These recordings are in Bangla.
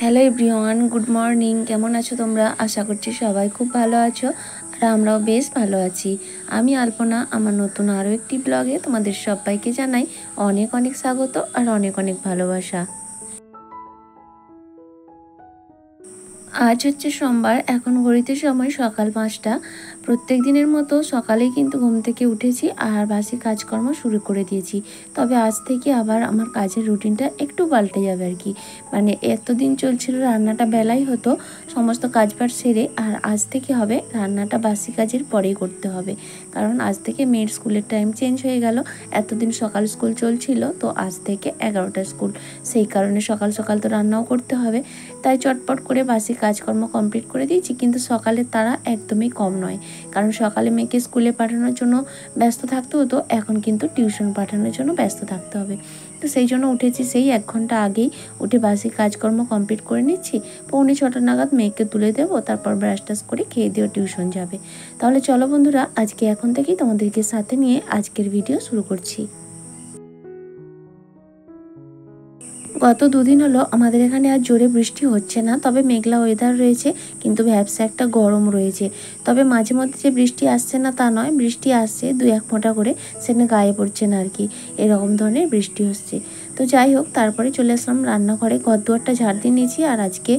Hello everyone, good morning. কেমন আছো তোমরা? আশা করছি সবাই খুব ভালো আছো আর আমরাও বেশ ভালো আছি। আমি আলপনা, আমার নতুন আরও একটি ব্লগে তোমাদের সবাইকে জানাই অনেক অনেক স্বাগত আর অনেক অনেক ভালোবাসা। আজ হচ্ছে সোমবার, এখন ঘড়িতে সময় সকাল 5টা। প্রত্যেক দিনের মতো সকালেই কিন্তু ঘুম থেকে উঠেছি আর বাসি কাজকর্ম শুরু করে দিয়েছি। তবে আজ থেকে আবার আমার কাজের রুটিনটা একটু পাল্টে যাবে আর কি। মানে এতদিন চলছিল রান্নাটা বেলাই হতো সমস্ত কাজবাজ সেরে, আর আজ থেকে হবে রান্নাটা বাসি কাজের পরেই করতে হবে। কারণ আজ থেকে মেয়ের স্কুলের টাইম চেঞ্জ হয়ে গেল। এতদিন সকাল স্কুল চলছিল, তো আজ থেকে 11টা স্কুল। সেই কারণে সকাল সকাল তো রান্নাও করতে হবে, তাই চটপট করে বাসি কাজকর্ম কমপ্লিট করে দিয়েছি। কিন্তু সকালের তাড়া একদমই কম নয়, কারণ সকালে মেয়েকে স্কুলে পাঠানোর জন্য ব্যস্ত থাকতে হতো, এখন কিন্তু টিউশন পাঠানোর জন্য ব্যস্ত থাকতে হবে। তো সেই জন্য উঠেছি সেই 1 ঘন্টা আগেই। উঠে বাসি কাজকর্ম কমপ্লিট করে নিচ্ছি। 6:45 নাগাদ মেয়েকে তুলে দেবো, তারপর ব্রাশ টাশ করে খেয়ে দিয়ে টিউশন যাবে। তাহলে চলো বন্ধুরা, আজকে এখন থেকেই তোমাদেরকে সাথে নিয়ে আজকের ভিডিও শুরু করছি। গত 2 দিন হলো আমাদের এখানে আর জোরে বৃষ্টি হচ্ছে না, তবে মেঘলা ওয়েদার রয়েছে, কিন্তু ভ্যাবসা একটা গরম রয়েছে। তবে মাঝে মধ্যে যে বৃষ্টি আসছে না তা নয়, বৃষ্টি আসছে 2-1 ফোঁটা করে, সেখানে গায়ে পড়ছে না আর কি, এরকম ধরনের বৃষ্টি হচ্ছে। তো যাই হোক, তারপরে চলে আসলাম রান্নাঘরে, ঘর দুয়ারটা ঝাড় দিয়ে নিয়েছি। আর আজকে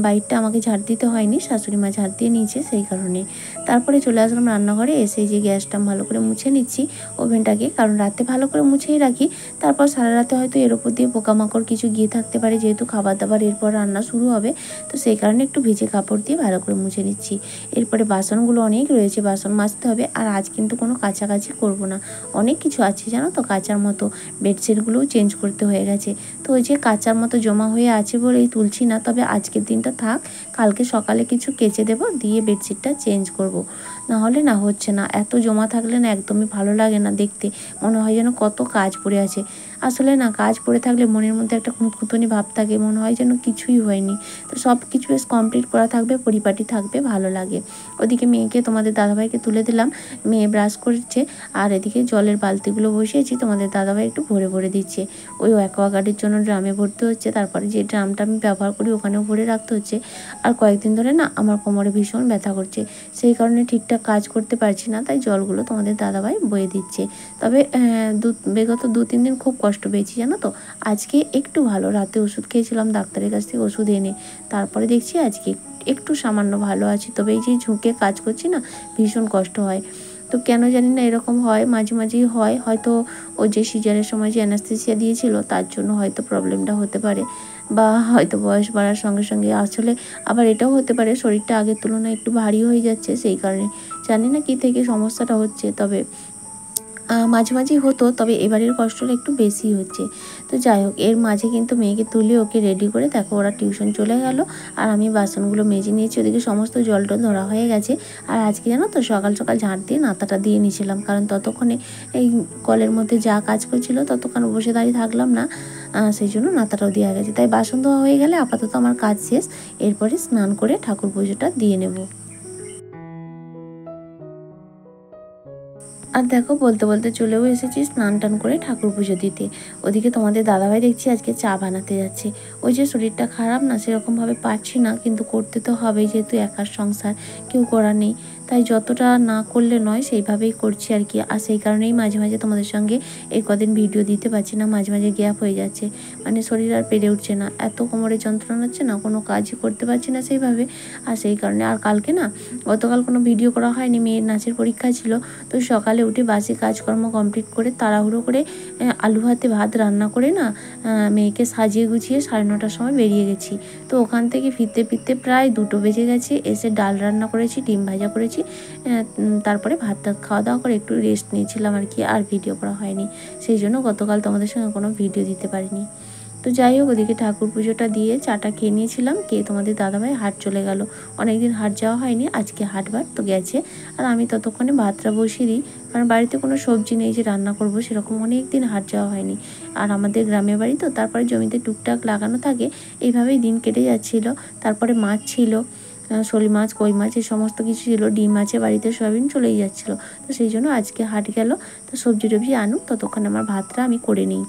বাইরটা আমাকে ঝাড় দিতে হয়নি, শাশুড়ি মা ঝাড় দিয়ে নিয়েছে সেই কারণে। তারপরে চলে আসলাম রান্নাঘরে, এসে যে গ্যাসটা ভালো করে মুছে নিচ্ছি, ওভেনটাকে, কারণ রাতে ভালো করে মুছেই রাখি। তারপর সারা রাতে হয়তো এর উপর দিয়ে পোকামাকড় কিছু গিয়ে থাকতে পারে, যেহেতু খাবার দাবার এরপর রান্না শুরু হবে, তো সেই কারণে একটু ভিজে কাপড় দিয়ে ভালো করে মুছে নিচ্ছি। এরপরে বাসনগুলো অনেক রয়েছে, বাসন মাজতে হবে। আর আজ কিন্তু কোনো কাচাকাচি করব না, অনেক কিছু আছে জানো তো কাচার মতো। বেডশিটগুলোও চেঞ্জ করতে হয়ে গেছে, তো ওই যে কাচার মতো জমা হয়ে আছে বলেই তুলছি না। তবে আজকের দিনটা থাক, কালকে সকালে কিছু কেচে দেবো, দিয়ে বেডশিটটা চেঞ্জ করব। না হলে না হচ্ছে না, এত জমা থাকলে না একদমই ভালো লাগে না দেখতে, মনে হয় যেন কত কাজ পড়ে আছে। আসলে না, কাজ পড়ে থাকলে মনের মধ্যে একটা খুঁতখুঁতনি ভাব থাকে, মনে হয় যেন কিছুই হয়নি। তো সব কিছু বেশ কমপ্লিট করা থাকবে, পরিপাটি থাকবে, ভালো লাগে। ওদিকে মেয়েকে তোমাদের দাদাভাইকে তুলে দিলাম, মেয়ে ব্রাশ করছে। আর এদিকে জলের বালতিগুলো বসিয়েছি, তোমাদের দাদাভাই একটু ভরে ভরে দিচ্ছে। ওই অ্যাকোয়াগার্ডের জন্য ড্রামে ভরতে হচ্ছে, তারপরে যে ড্রামটা আমি ব্যবহার করি ওখানেও ভরে রাখতে হচ্ছে। আর কয়েকদিন ধরে না আমার কোমরে ভীষণ ব্যথা করছে, সেই কারণে ঠিকঠাক কাজ করতে পারছি না, তাই জলগুলো তোমাদের দাদাভাই বয়ে দিচ্ছে। তবে বিগত 2-3 দিন খুব কষ্ট পেয়েছি জানো তো। আজকে একটু ভালো, রাতে ওষুধ খেয়েছিলাম ডাক্তারের কাছ থেকে ওষুধ এনে, তারপরে দেখছি আজকে একটু সামান্য ভালো আছি। তবে এই যে ঝুঁকে কাজ করছি না, ভীষণ কষ্ট হয়। তো কেন জানি না এরকম হয়, মাঝে মাঝেই হয়, হয়তো ওই যে সিজারের সময় যে অ্যানাস্থেসিয়া দিয়েছিল তার জন্য হয়তো প্রবলেমটা হতে পারে, বা হয়তো বয়স বাড়ার সঙ্গে সঙ্গে আসলে আবার এটাও হতে পারে শরীরটা আগের তুলনায় একটু ভারী হয়ে যাচ্ছে, সেই কারণে জানি না কী থেকে সমস্যাটা হচ্ছে। তবে মাঝে মাঝেই হতো, তবে এবারের কষ্টটা একটু বেশি হচ্ছে। তো যাই হোক, এর মাঝে কিন্তু মেয়েকে তুলে ওকে রেডি করে দেখো ওরা টিউশন চলে গেল। আর আমি বাসনগুলো মেজে নিয়েছি, ওদিকে সমস্ত জলটা ধরা হয়ে গেছে। আর আজকে জানো তো সকাল সকাল ঝাঁট দিয়ে নাতাটা দিয়ে নিয়েছিলাম, কারণ ততক্ষণে এই কলের মধ্যে যা কাজ করছিল ততক্ষণ বসে দাঁড়িয়ে থাকলাম না, সেই জন্য নাতাটাও দেওয়া গেছে। তাই বাসন ধোয়া হয়ে গেলে আপাতত আমার কাজ শেষ, এরপরে স্নান করে ঠাকুর পুজোটা দিয়ে নেব। আর দেখো বলতে বলতে চলেও এসেছি স্নান টান করে ঠাকুর পুজো দিতে। ওদিকে তোমাদের দাদাভাই দেখছি আজকে চা বানাতে যাচ্ছে। ওই যে শরীরটা খারাপ না, সেরকমভাবে পারছি না, কিন্তু করতে তো হবেই, যেহেতু একার সংসার, কেউ করার নেই। তাই যতটা না করলে নয় সেইভাবেই করছি আর কি। আর সেই কারণেই মাঝে মাঝে তোমাদের সঙ্গে এই কদিন ভিডিও দিতে পারছি না, মাঝে মাঝে গ্যাপ হয়ে যাচ্ছে। মানে শরীর আর পেরে উঠছে না, এত কোমরে যন্ত্রণা হচ্ছে না, কোনো কাজই করতে পারছি না সেইভাবে। আর সেই কারণে আর কালকে না, গতকাল কোনো ভিডিও করা হয়নি, মেয়ের নাচের পরীক্ষা ছিল। তো সকালে উঠে বাসি কাজকর্ম কমপ্লিট করে তাড়াহুড়ো করে আলু ভাতে ভাত রান্না করে না, মেয়েকে সাজিয়ে গুছিয়ে 9:30টার সময় বেরিয়ে গেছি। তো ওখান থেকে ফিরতে ফিরতে প্রায় 2টো বেজে গেছে। এসে ডাল রান্না করেছি, ডিম ভাজা করেছি, তারপরে ভাত টাত খাওয়া দাওয়া করে একটু রেস্ট নিয়েছিলাম আর কি, আর ভিডিও করা হয়নি। সেই জন্য গতকাল তোমাদের সঙ্গে কোনো ভিডিও দিতে পারিনি। তো যাই হোক, ওদিকে ঠাকুর পুজোটা দিয়ে চাটা খেয়ে নিয়েছিলাম, খেয়ে তোমাদের দাদাভাই হাট চলে গেল। অনেকদিন হাট যাওয়া হয়নি, আজকে হাটবার তো গেছে। আর আমি ততক্ষণে ভাতটা বসিয়ে দিই, কারণ বাড়িতে কোনো সবজি নেই যে রান্না করব, সেরকম অনেক দিন হাট যাওয়া হয়নি। আর আমাদের গ্রামের বাড়ি তো, তারপরে জমিতে টুকটাক লাগানো থাকে, এইভাবেই দিন কেটে যাচ্ছিল। তারপরে মাছ ছিল, শোল মাছ, কই মাছ, এই সমস্ত কিছু ছিল, ডিম আছে বাড়িতে, সয়াবিন চলেই যাচ্ছিলো। তো সেই জন্য আজকে হাট গেল, তো সবজি টবজি আনুক, ততক্ষণ আমার ভাতটা আমি করে নিই।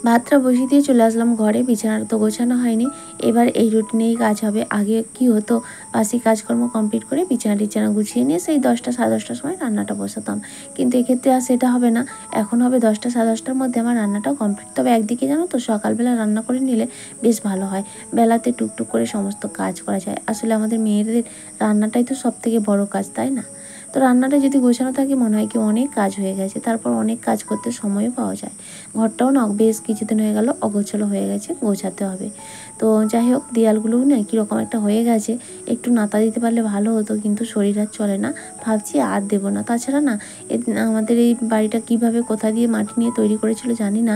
ভাতটা বসিয়ে দিয়ে চলে আসলাম ঘরে, বিছানাটা তো গোছানো হয়নি। এবার এই রুটিনেই কাজ হবে। আগে কি হতো, বাসি কাজকর্ম কমপ্লিট করে বিছানা টিছানা গুছিয়ে নিয়ে সেই 10টা সাড়ে 10টার সময় রান্নাটা বসাতাম, কিন্তু এক্ষেত্রে আর সেটা হবে না। এখন হবে 10টা সাড়ে 10টার মধ্যে আমার রান্নাটাও কমপ্লিট। তবে একদিকে জানো তো, সকালবেলা রান্না করে নিলে বেশ ভালো হয়, বেলাতে টুকটুক করে সমস্ত কাজ করা যায়। আসলে আমাদের মেয়েদের রান্নাটাই তো সব থেকে বড় কাজ, তাই না? তো রান্নাটা যদি গোছানো থাকে মনে হয় কি অনেক কাজ হয়ে গেছে, তারপর অনেক কাজ করতে সময়ও পাওয়া যায়। ঘরটাও না বেশ কিছুদিন হয়ে গেল অগোছালো হয়ে গেছে, গোছাতে হবে। তো যাই হোক, দেয়ালগুলোও না কীরকম একটা হয়ে গেছে, একটু নাতা দিতে পারলে ভালো হতো, কিন্তু শরীর আর চলে না, ভাবছি আর দেবো না। তাছাড়া না আমাদের এই বাড়িটা কিভাবে কোথা দিয়ে মাটি নিয়ে তৈরি করেছিল জানি না,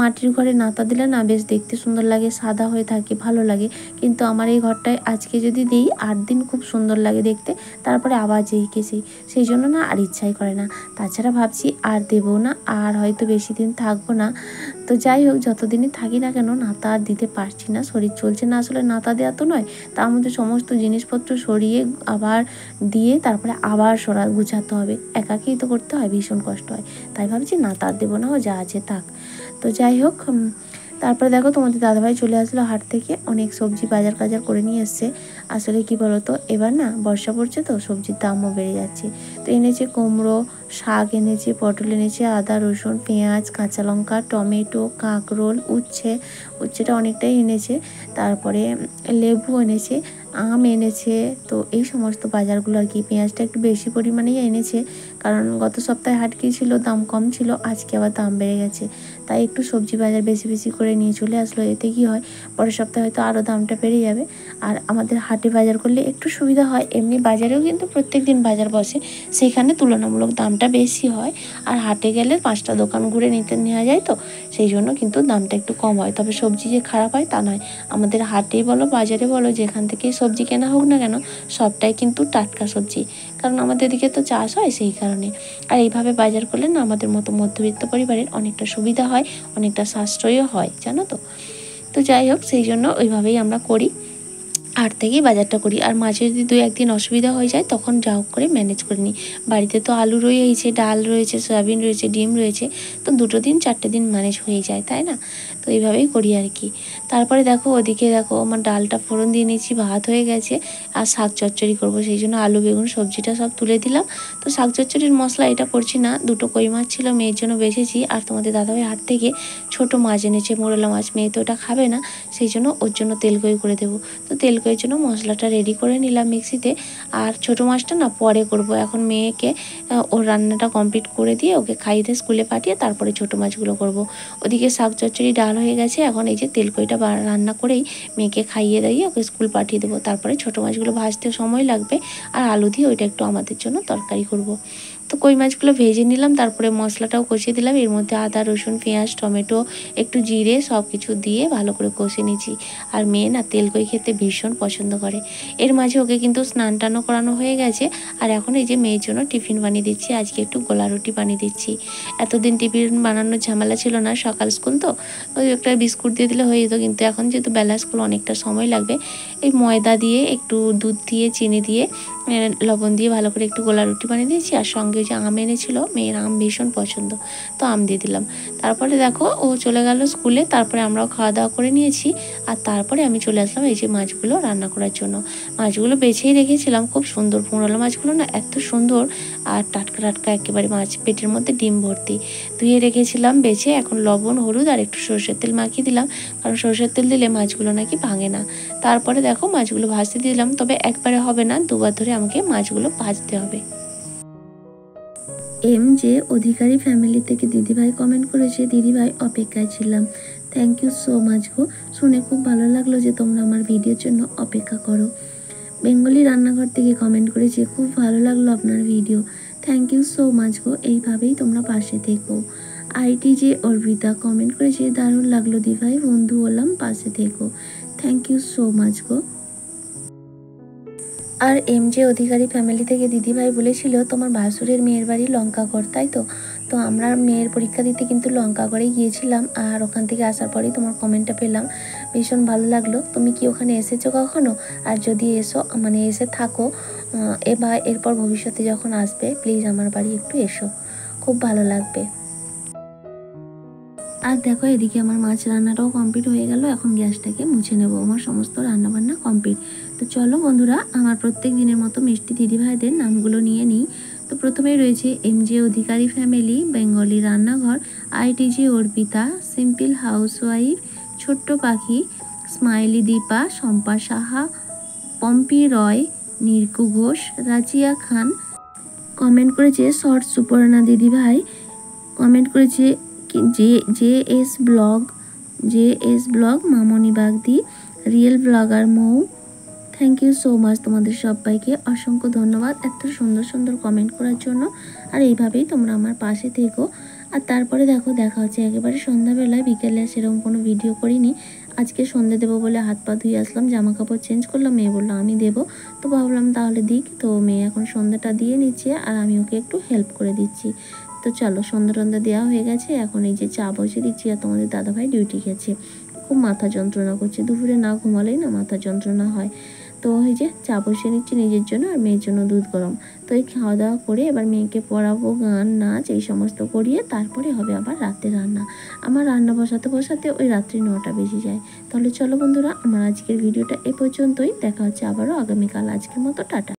মাটির ঘরে নাতা দিলে না বেশ দেখতে সুন্দর লাগে, সাদা হয়ে থাকে, ভালো লাগে। কিন্তু আমার এই ঘরটায় আজকে যদি দিই 8 দিন খুব সুন্দর লাগে দেখতে, তারপরে আবার যেইকে সেই জন্য না আর ইচ্ছাই করে না। তাছাড়া ভাবছি আর দেবো না, আর হয়তো বেশি দিন থাকবো না। তো যাই হোক, যতদিনই থাকি না কেন নাতা আর দিতে পারছি না, শরীর চলছে না। আসলে নাতা দেওয়া তো নয়, তার মধ্যে সমস্ত জিনিসপত্র সরিয়ে আবার দিয়ে তারপরে আবার গুছাতে হবে, একাকেই তো করতে হয়, ভীষণ কষ্ট হয়। তাই ভাবছি নাতা আর দেবো না, ও যা আছে থাক। তো যাই হোক, তারপরে দেখো তোমাদের দাদাভাই চলে আসলো হাট থেকে, অনেক সবজি বাজার করে নিয়ে এসছে। আসলে কি বলতো, এবার না বর্ষা পড়ছে তো সবজির দামও বেড়ে যাচ্ছে। তো এনেছে কুমড়ো, শাক এনেছে, পটল এনেছে, আদা রসুন পেঁয়াজ কাঁচা লঙ্কা টমেটো কাঁকরোল উচ্ছেটা অনেকটাই এনেছে। তারপরে লেবু এনেছে, আম এনেছে। তো এই সমস্ত বাজারগুলো আর কি। পেঁয়াজটা একটু বেশি পরিমাণেই এনেছে, কারণ গত সপ্তাহে হাট গিয়েছিল, দাম কম ছিল, আজকে আবার দাম বেড়ে গেছে। তাই একটু সবজি বাজার বেশি বেশি করে নিয়ে চলে আসলো। এতে কি হয়, পরের সপ্তাহে হয়তো আরও দামটা বেড়ে যাবে। আর আমাদের হাটে বাজার করলে একটু সুবিধা হয়, এমনি বাজারেও কিন্তু প্রত্যেক দিন বাজার বসে, সেখানে তুলনামূলক দামটা বেশি হয়। আর হাটে গেলে 5টা দোকান ঘুরে নেওয়া যায়, তো সেই জন্য কিন্তু দামটা একটু কম হয়। তবে সবজি যে খারাপ হয় তা নয়, আমাদের হাটেই বলো বাজারে বলো যেখান থেকে সবজি কেনা হোক না কেন, সবটাই কিন্তু টাটকা সবজি, কারণ আমাদের দিকে তো চাষ হয় সেই কারণে। আর এইভাবে বাজার করলে না আমাদের মতো মধ্যবিত্ত পরিবারের অনেকটা সুবিধা হয়, অনেকটা সাশ্রয়ও হয়, জানো তো। তো যাই হোক, সেই জন্য ওইভাবেই আমরা করি, হাট থেকেই বাজারটা করি। আর মাঝে যদি 2-1 দিন অসুবিধা হয়ে যায় তখন যা হোক করে ম্যানেজ করে নিই। বাড়িতে তো আলু রয়েছে, ডাল রয়েছে, সয়াবিন রয়েছে, ডিম রয়েছে, তো 2 দিন 4টে দিন ম্যানেজ হয়ে যায়, তাই না? তো এইভাবেই করি আর কি। তারপরে দেখো ওদিকে দেখো আমার ডালটা ফোড়ন দিয়ে নিয়েছি, ভাত হয়ে গেছে, আর শাক চচ্চড়ি করবো, সেই জন্য আলু বেগুন সবজিটা সব তুলে দিলাম। তো শাক চচ্চড়ির মশলা এটা করছি না, 2টো কই মাছ ছিল মেয়ের জন্য বেছেছি, আর তোমাদের দাদাভাই হাট থেকে ছোটো মাছ এনেছে, মোরলা মাছ, মেয়ে তো ওটা খাবে না, সেই জন্য ওর জন্য তেলকই করে দেবো। তো তেলকইয়ের জন্য মশলাটা রেডি করে নিলাম মিক্সিতে। আর ছোটো মাছটা না পরে করব, এখন মেয়েকে ওর রান্নাটা কমপ্লিট করে দিয়ে ওকে খাইয়ে দিয়ে স্কুলে পাঠিয়ে তারপরে ছোটো মাছগুলো করব। ওদিকে শাক চচ্চড়ি ডাল হয়ে গেছে, এখন এই যে তেলকইটা রান্না করেই মেয়েকে খাইয়ে দিয়ে ওকে স্কুল পাঠিয়ে দেবো। তারপরে ছোটো মাছগুলো ভাজতে সময় লাগবে, আর আলু দিয়ে ওইটা একটু আমাদের জন্য তরকারি করব। তো কই মাছগুলো ভেজে নিলাম, তারপরে মশলাটাও কষিয়ে দিলাম, এর মধ্যে আদা রসুন পেঁয়াজ টমেটো একটু জিরে সব কিছু দিয়ে ভালো করে কষে নিচ্ছি। আর মেয়ে না তেলকই খেতে ভীষণ পছন্দ করে। এর মাঝে ওকে কিন্তু স্নান টানও করানো হয়ে গেছে, আর এখন এই যে মেয়ের জন্য টিফিন বানিয়ে দিচ্ছি, আজকে একটু গোলা রুটি বানিয়ে দিচ্ছি। এতদিন টিফিন বানানোর ঝামেলা ছিল না, সকাল স্কুল তো ওই একটা বিস্কুট দিয়ে দিলে হয়ে যেত, কিন্তু এখন যেহেতু বেলা স্কুল অনেকটা সময় লাগবে, এই ময়দা দিয়ে একটু দুধ দিয়ে চিনি দিয়ে লবণ দিয়ে ভালো করে একটু গোলা রুটি বানিয়ে দিয়েছি। আর সঙ্গে যে আম এনেছিল, মেয়ের আম ভীষণ পছন্দ, তো আম দিয়ে দিলাম। তারপরে দেখো ও চলে গেল স্কুলে, তারপরে আমরাও খাওয়া দাওয়া করে নিয়েছি। আর তারপরে আমি চলে আসলাম এই যে মাছগুলো রান্না করার জন্য। মাছগুলো বেছেই রেখেছিলাম, খুব সুন্দর পুঁড়ালো মাছগুলো না, এত সুন্দর আর টাটকা টাটকা একেবারে, মাছ পেটের মধ্যে ডিম ভর্তি। ধুয়ে রেখেছিলাম বেছে, এখন লবণ হলুদ আর একটু সরষের তেল মাখিয়ে দিলাম, কারণ সরষের তেল দিলে মাছগুলো নাকি ভাঙে না। তারপরে দেখো মাছগুলো ভাজতে দিলাম, তবে একবারে হবে না, দুবার ধরে আমাকে মাছগুলো ভাজতে হবে। যে অধিকারী ফ্যামিলি থেকে দিদিভাই কমেন্ট করেছে, দিদিভাই অপেক্ষায় ছিলাম, থ্যাংক ইউ সো মাচ গো। শুনে খুব ভালো লাগলো যে তোমরা আমার ভিডিওর জন্য অপেক্ষা করো। বেঙ্গলি রান্নাঘর থেকে কমেন্ট করেছে, খুব ভালো লাগলো আপনার video, thank you so much গো, এইভাবেই তোমরা পাশে থেকো। যে অর্পিতা কমেন্ট করেছে, দারুণ লাগলো দিভাই, বন্ধু হলাম, পাশে থেকো, থ্যাংক ইউ সো মাচ গো। আর যে অধিকারী ফ্যামিলি থেকে দিদিভাই বলেছিল তোমার ভাসুরের মেয়ের বাড়ি লঙ্কাগড়, তাই তো? তো আমরা মেয়ের পরীক্ষা দিতে কিন্তু লঙ্কাগড়ে গিয়েছিলাম, আর ওখান থেকে আসার পরেই তোমার কমেন্টটা পেলাম, ভীষণ ভালো লাগলো। তুমি কি ওখানে এসেছো কখনো? আর যদি এসে থাকো বা এরপর ভবিষ্যতে যখন আসবে, প্লিজ আমার বাড়ি একটু এসো, খুব ভালো লাগবে। আর দেখো এদিকে আমার মাছ রান্নাটাও কমপ্লিট হয়ে গেল। এখন গ্যাসটাকে মুছে নেব। আমার সমস্ত রান্নাবান্না কমপ্লিট। তো চলো বন্ধুরা, আমার প্রত্যেক দিনের মতো মিষ্টি দিদিভাইদের নামগুলো নিয়ে নিই। তো প্রথমেই রয়েছে MJ অধিকারী ফ্যামিলি, বেঙ্গলি রান্নাঘর, ITG অর্পিতা, সিম্পল হাউসওয়াইফ, ছোট্ট পাখি, স্মাইলি দীপা, শম্পা সাহা, পম্পি রয়, নির্কু ঘোষ, রাজিয়া খান। কমেন্ট করেছে শর্ট সুপর্ণা দিদিভাই। কমেন্ট করেছে J S blog, Mamoni Bagdi, real blogger Mou. Thank you so much, তোমাদের সবাইকে অসংখ্য ধন্যবাদ এত সুন্দর সুন্দর কমেন্ট করার জন্য। আর এইভাবেই তোমরা আমার পাশে থেকো। আর তারপরে দেখো, দেখা হচ্ছে একেবারে সন্ধ্যাবেলায়। বিকেলে সেরকম কোনো ভিডিও করিনি। আজকে সন্ধ্যে দেবো বলে হাত পা ধুয়ে আসলাম, জামা কাপড় চেঞ্জ করলাম। মেয়ে বললো আমি দেবো, তো ভাবলাম তাহলে দিক। তো মেয়ে এখন সন্ধ্যাটা দিয়ে নিচ্ছে আর আমি ওকে একটু হেল্প করে দিচ্ছি। তো চলো, সন্ধ্যা দেওয়া হয়ে গেছে। এখন এই যে চা বসে দিচ্ছি। আর তোমাদের দাদাভাই ডিউটি গেছে, খুব মাথা যন্ত্রণা করছে। দুপুরে না ঘুমালেই না মাথা যন্ত্রণা হয়। তো এই যে চা বসে নিচ্ছি নিজের জন্য আর মেয়ের জন্য দুধ গরম। তো এই খাওয়া দাওয়া করে এবার মেয়েকে পড়াবো, গান নাচ এই সমস্ত করিয়ে তারপরে হবে আবার রাতে রান্না। আমার রান্না বসাতে ওই রাত্রি 9টা বেজে যায়। তাহলে চলো বন্ধুরা, আমার আজকের ভিডিওটা এ পর্যন্তই। দেখা হচ্ছে আবারও আগামীকাল। আজকের মতো টাটা।